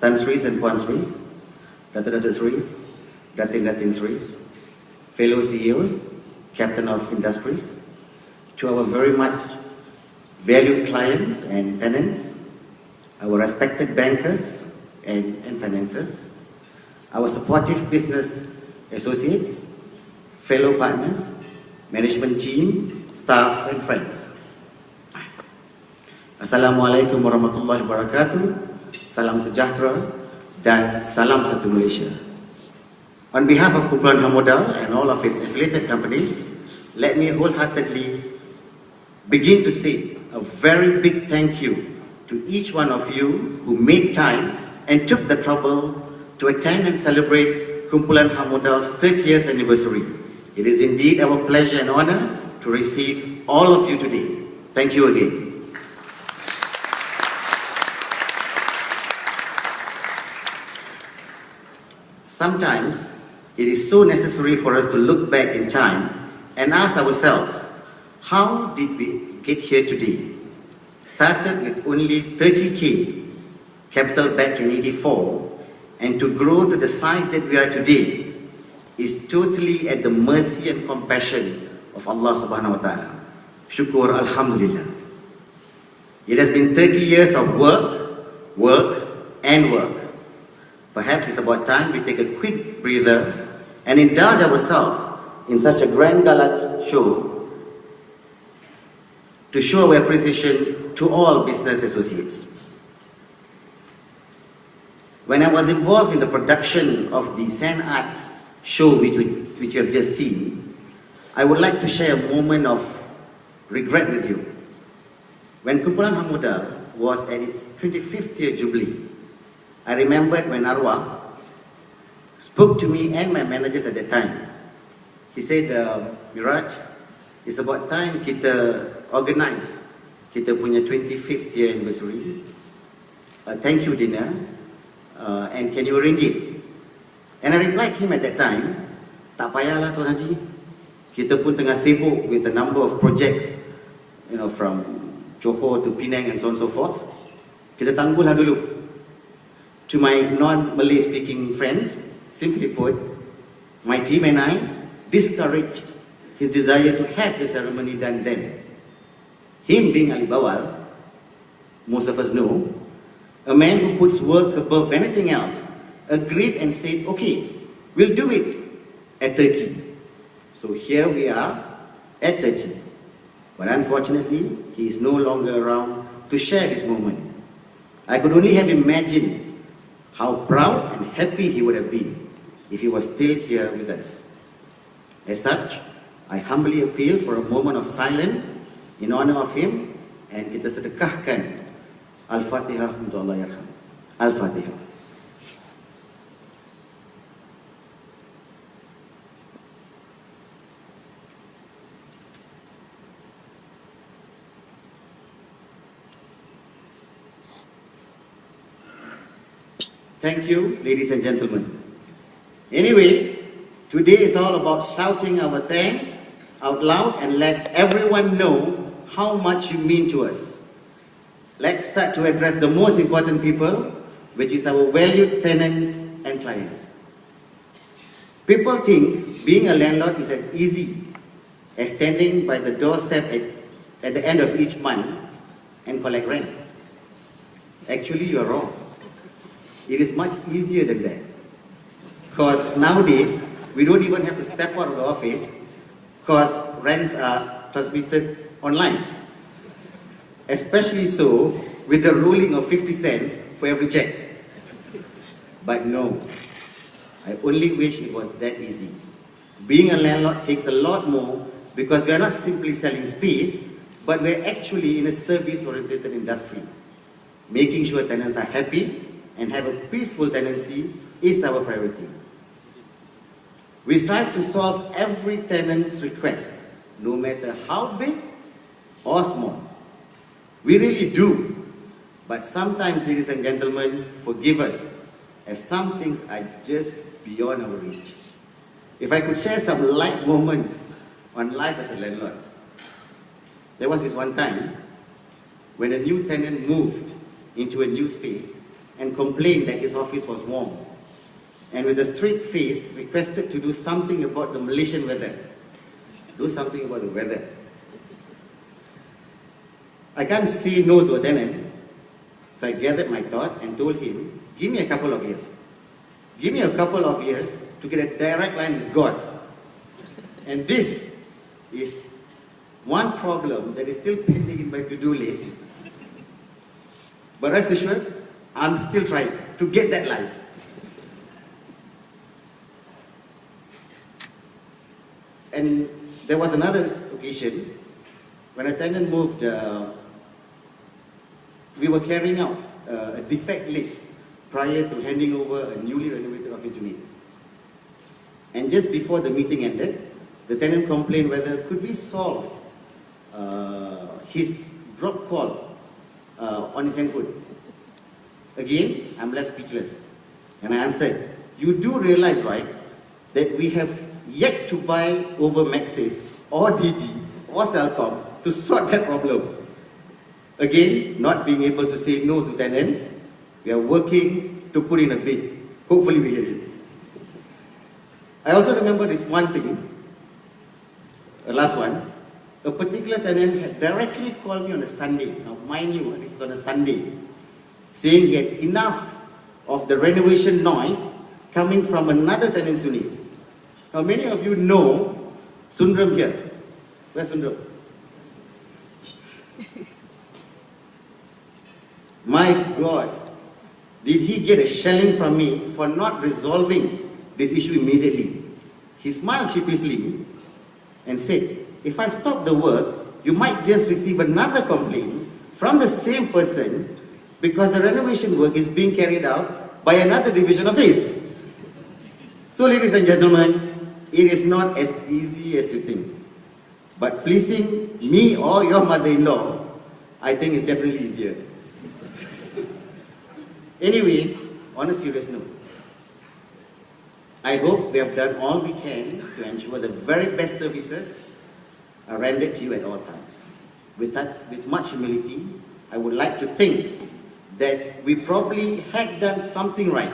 Tan Sris and Puan Sris, Dato-Dato Sris, Datin Sris, fellow CEOs, Captain of Industries, to our very much valued clients and tenants, our respected bankers and financiers, our supportive business associates, fellow partners, management team, staff and friends. Assalamualaikum warahmatullahi wabarakatuh, salam sejahtera dan salam satu Malaysia. On behalf of Kumpulan Hamodal and all of its affiliated companies, let me wholeheartedly begin to say a very big thank you to each one of you who made time and took the trouble to attend and celebrate Kumpulan Hamodal's 30th anniversary. It is indeed our pleasure and honor to receive all of you today. Thank you again. Sometimes it is so necessary for us to look back in time and ask ourselves, how did we get here today? Started with only 30K capital back in '84, and to grow to the size that we are today is totally at the mercy and compassion of Allah subhanahu wa ta'ala. Syukur Alhamdulillah. It has been 30 years of work and work. Perhaps it's about time we take a quick breather and indulge ourselves in such a grand gala show to show our appreciation to all business associates. When I was involved in the production of the Sand Art show which you have just seen, I would like to share a moment of regret with you. When Kumpulan Hamodal was at its 25th year jubilee, I remembered when Arwah spoke to me and my managers at that time. He said, Miraj, it's about time kita organize kita punya 25th year anniversary. Thank you dinner, and can you arrange it? And I replied him at that time, tak payahlah Tuan Haji. Kita pun tengah sibuk with a number of projects, from Johor to Penang and so on and so forth. Kita tangguhlah dulu. To my non-Malay speaking friends, simply put, my team and I discouraged his desire to have the ceremony done then. Him being Ali Bawal, most of us know, a man who puts work above anything else, agreed and said, okay, we'll do it at 30. So here we are at 30. But unfortunately, he is no longer around to share this moment. I could only have imagined how proud and happy he would have been if he was still here with us. As such, I humbly appeal for a moment of silence in honor of him, and kita sedekahkan Al-Fatihah untuk Allah yarham. Al-Fatihah. Thank you, ladies and gentlemen. Anyway, today is all about shouting our thanks out loud and let everyone know how much you mean to us. Let's start to address the most important people, which is our valued tenants and clients. People think being a landlord is as easy as standing by the doorstep at the end of each month and collect rent. Actually, you are wrong. It is much easier than that. Because nowadays, we don't even have to step out of the office because rents are transmitted online. Especially so with the ruling of 50 cents for every check. But no, I only wish it was that easy. Being a landlord takes a lot more because we are not simply selling space, but we're actually in a service-oriented industry. Making sure tenants are happy and have a peaceful tenancy is our priority. We strive to solve every tenant's request, no matter how big or small. We really do. But sometimes, ladies and gentlemen, forgive us, as some things are just beyond our reach. If I could share some light moments on life as a landlord. There was this one time when a new tenant moved into a new space and complained that his office was warm, and with a straight face requested to do something about the Malaysian weather. Do something about the weather. I can't say no to a tenant, so I gathered my thought and told him, give me a couple of years. Give me a couple of years to get a direct line with God. And this is one problem that is still pending in my to-do list. But rest assured, I'm still trying to get that line. And there was another occasion when a tenant moved. We were carrying out a defect list prior to handing over a newly renovated office unit. And just before the meeting ended, the tenant complained whether could we solve his drop call on his handphone. Again, I'm left speechless. And I answered, you do realize, right, that we have yet to buy over Maxis or DG or Celcom to sort that problem. Again, not being able to say no to tenants, we are working to put in a bid. Hopefully we get it. I also remember this one thing, the last one. A particular tenant had directly called me on a Sunday. Now mind you, this is on a Sunday, saying he had enough of the renovation noise coming from another tenant's unit. Now many of you know Sundram here. Where's Sundram? My God, did he get a shelling from me for not resolving this issue immediately? He smiled sheepishly and said, if I stop the work, you might just receive another complaint from the same person because the renovation work is being carried out by another division of his. So ladies and gentlemen, it is not as easy as you think. But pleasing me or your mother-in-law, I think is definitely easier. Anyway, on a serious note, I hope we have done all we can to ensure the very best services are rendered to you at all times. With much humility, I would like to think that we probably had done something right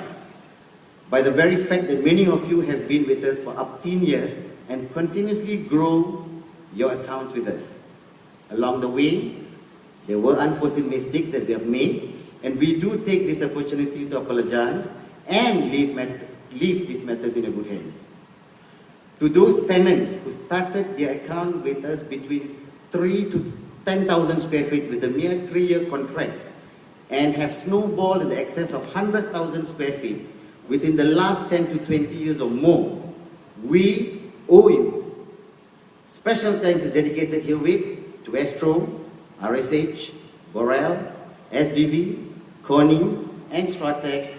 by the very fact that many of you have been with us for up to 10 years and continuously grow your accounts with us. Along the way, there were unforeseen mistakes that we have made, and we do take this opportunity to apologize and leave these matters in good hands. To those tenants who started their account with us between 3 to 10,000 square feet with a mere 3-year contract and have snowballed in the excess of 100,000 square feet within the last 10 to 20 years or more, we owe you. Special thanks is dedicated herewith to Astro, RSH, Borel, SDV, Connie, and Stratec,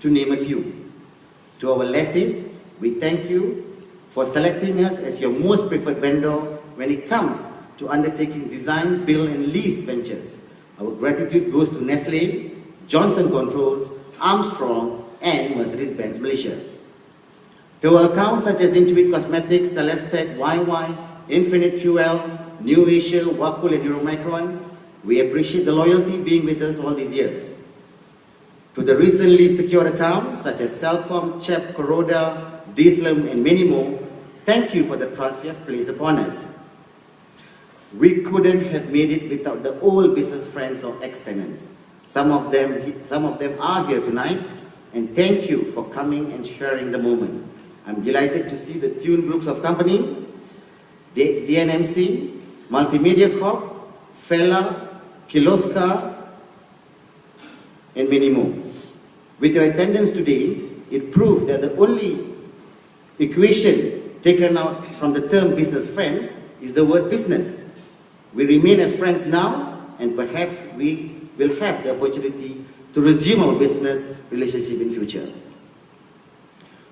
to name a few. To our lessees, we thank you for selecting us as your most preferred vendor when it comes to undertaking design, build, and lease ventures. Our gratitude goes to Nestle, Johnson Controls, Armstrong, and Mercedes-Benz Malaysia. To our accounts such as Intuit Cosmetics, Celestec, YY, Infinite QL, New Asia, Wakul, and Euromicron, we appreciate the loyalty being with us all these years. To the recently secured accounts such as Celcom, CHEP, Coroda, Dithlum, and many more, thank you for the trust you have placed upon us. We couldn't have made it without the old business friends or ex-tenants. Some of them are here tonight, and thank you for coming and sharing the moment. I'm delighted to see the Tune Groups of Company, DNMC, Multimedia Corp, Fella, Kiloska, and many more. With your attendance today, it proves that the only equation taken out from the term business friends is the word business. We remain as friends now, and perhaps we will have the opportunity to resume our business relationship in future.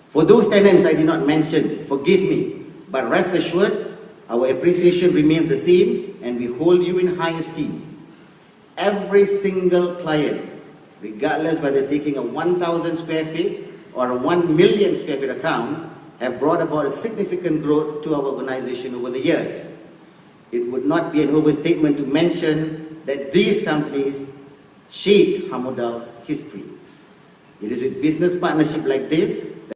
For those tenants I did not mention, forgive me, but rest assured, our appreciation remains the same, and we hold you in high esteem. Every single client, regardless whether taking a 1,000 square feet or a 1 million square feet account, have brought about a significant growth to our organization over the years. It would not be an overstatement to mention that these companies shaped Hamodal's history. It is with business partnership like this